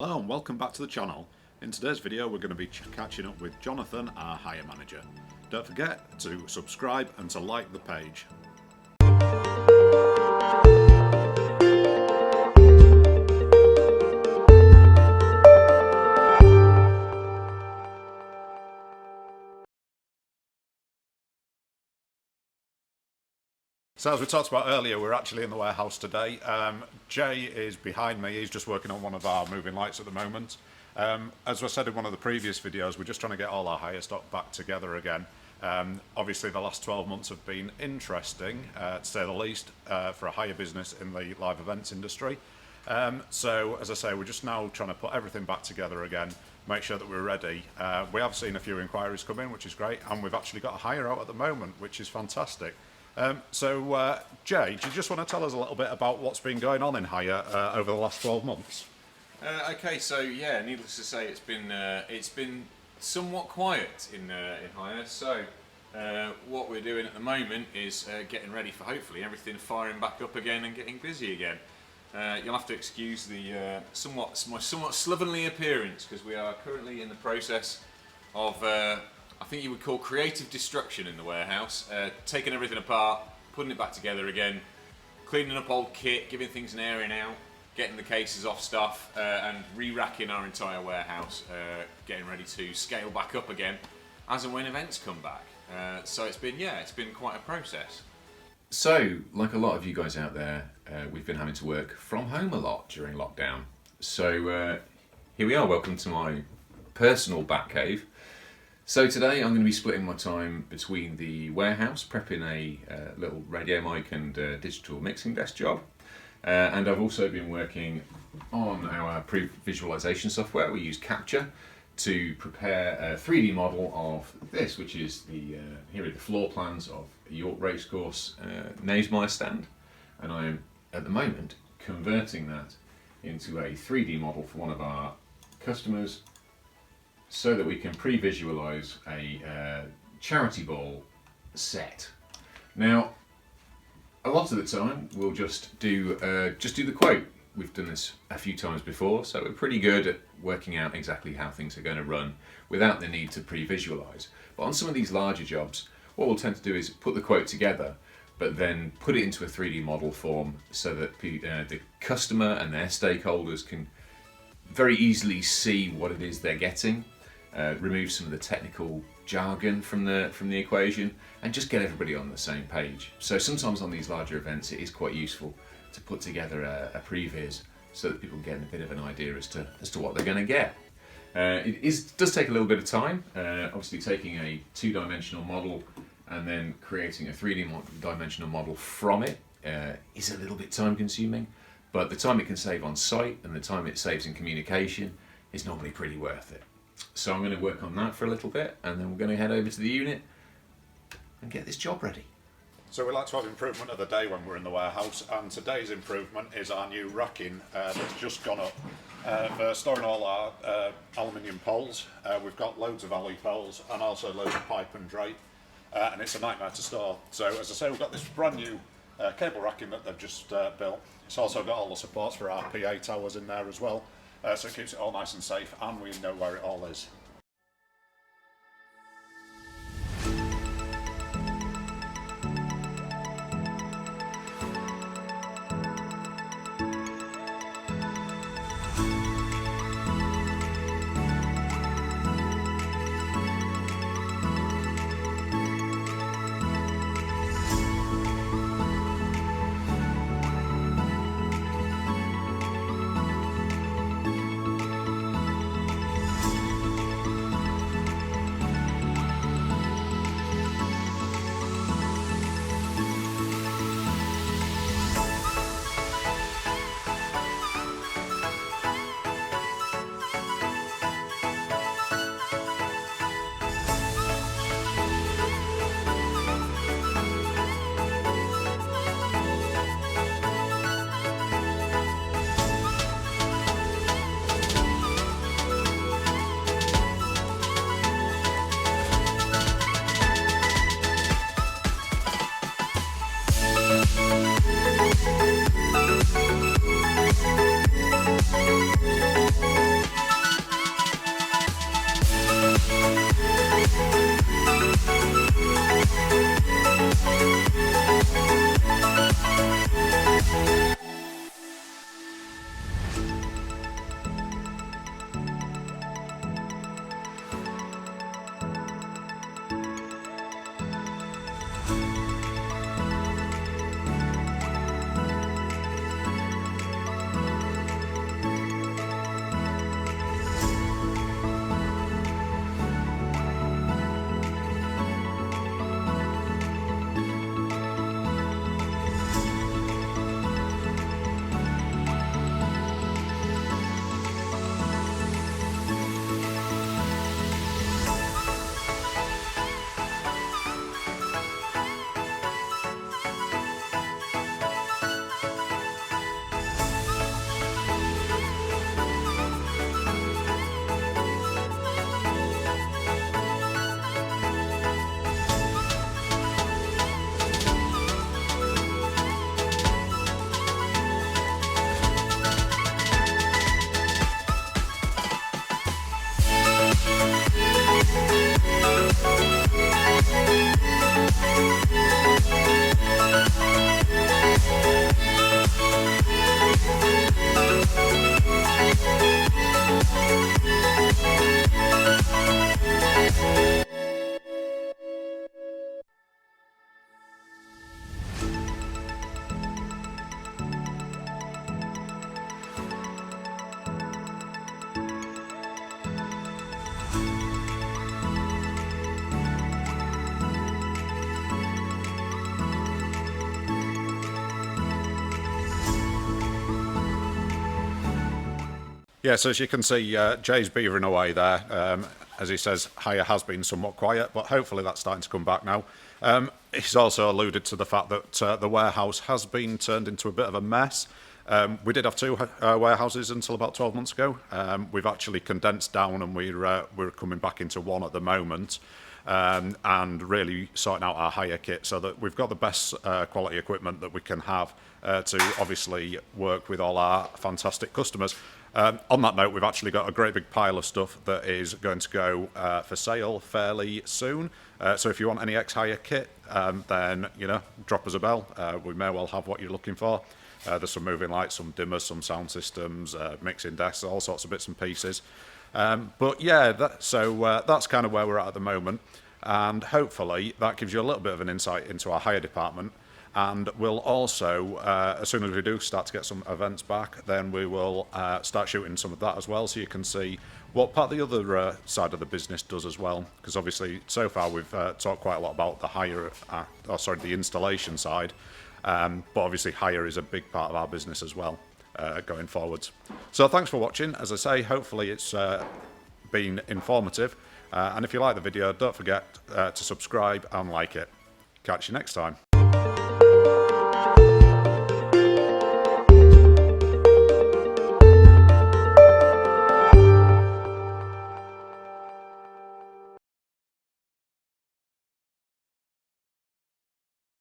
Hello and welcome back to the channel. In today's video we're going to be catching up with Jonathan, our hire manager. Don't forget to subscribe and to like the page. So as we talked about earlier, we're actually in the warehouse today. Jay is behind me, he's just working on one of our moving lights at the moment. As I said in one of the previous videos, we're just trying to get all our hire stock back together again. Obviously the last 12 months have been interesting, to say the least, for a hire business in the live events industry. So as I say, we're just now trying to put everything back together again, make sure that we're ready. We have seen a few inquiries come in, which is great, and we've actually got a hire out at the moment, which is fantastic. Jay, do you just want to tell us a little bit about what's been going on in hire over the last 12 months? Okay, so yeah, needless to say, it's been somewhat quiet in hire. So what we're doing at the moment is getting ready for hopefully everything firing back up again and getting busy again. You'll have to excuse the my somewhat slovenly appearance because we are currently in the process of I think you would call creative destruction in the warehouse, taking everything apart, putting it back together again, cleaning up old kit, giving things an airing out, getting the cases off stuff, and re-racking our entire warehouse, getting ready to scale back up again as and when events come back. So it's been quite a process. So, like a lot of you guys out there, we've been having to work from home a lot during lockdown. So here we are, welcome to my personal bat cave. So today I'm going to be splitting my time between the warehouse, prepping a little radio mic and digital mixing desk job. And I've also been working on our pre-visualization software. We use Capture to prepare a 3D model of this, which is here are the floor plans of a York Racecourse Naesmire stand. And I am at the moment converting that into a 3D model for one of our customers, so that we can pre-visualize a charity ball set. Now, a lot of the time we'll just do the quote. We've done this a few times before, so we're pretty good at working out exactly how things are going to run without the need to pre-visualize. But on some of these larger jobs, what we'll tend to do is put the quote together, but then put it into a 3D model form so that the customer and their stakeholders can very easily see what it is they're getting. Remove some of the technical jargon from the equation and just get everybody on the same page. So sometimes on these larger events it is quite useful to put together a previs so that people get a bit of an idea as to what they're going to get. It does take a little bit of time, obviously taking a two-dimensional model and then creating a three-dimensional model from it is a little bit time consuming, but the time it can save on site and the time it saves in communication is normally pretty worth it. So I'm going to work on that for a little bit and then we're going to head over to the unit and get this job ready. So we like to have improvement of the day when we're in the warehouse, and today's improvement is our new racking that's just gone up for storing all our aluminium poles. We've got loads of alley poles and also loads of pipe and drape, and it's a nightmare to store. So as I say, we've got this brand new cable racking that they've just built. It's also got all the supports for our PA towers in there as well. So it keeps it all nice and safe, and we know where it all is. Yeah, so as you can see, Jay's beavering away there. As he says, hire has been somewhat quiet, but hopefully that's starting to come back now. He's also alluded to the fact that the warehouse has been turned into a bit of a mess. We did have two warehouses until about 12 months ago. We've actually condensed down and we're coming back into one at the moment. And really sorting out our hire kit so that we've got the best quality equipment that we can have to obviously work with all our fantastic customers. On that note, we've actually got a great big pile of stuff that is going to go for sale fairly soon. So if you want any X-Hire kit, then, drop us a bell. We may well have what you're looking for. There's some moving lights, some dimmers, some sound systems, mixing desks, all sorts of bits and pieces. But yeah, that's kind of where we're at the moment. And hopefully that gives you a little bit of an insight into our hire department. And we'll also, as soon as we do start to get some events back, then we will start shooting some of that as well, so you can see what part the other side of the business does as well. Because obviously, so far we've talked quite a lot about the installation side, but obviously hire is a big part of our business as well going forwards. So thanks for watching. As I say, hopefully it's been informative. And if you like the video, don't forget to subscribe and like it. Catch you next time.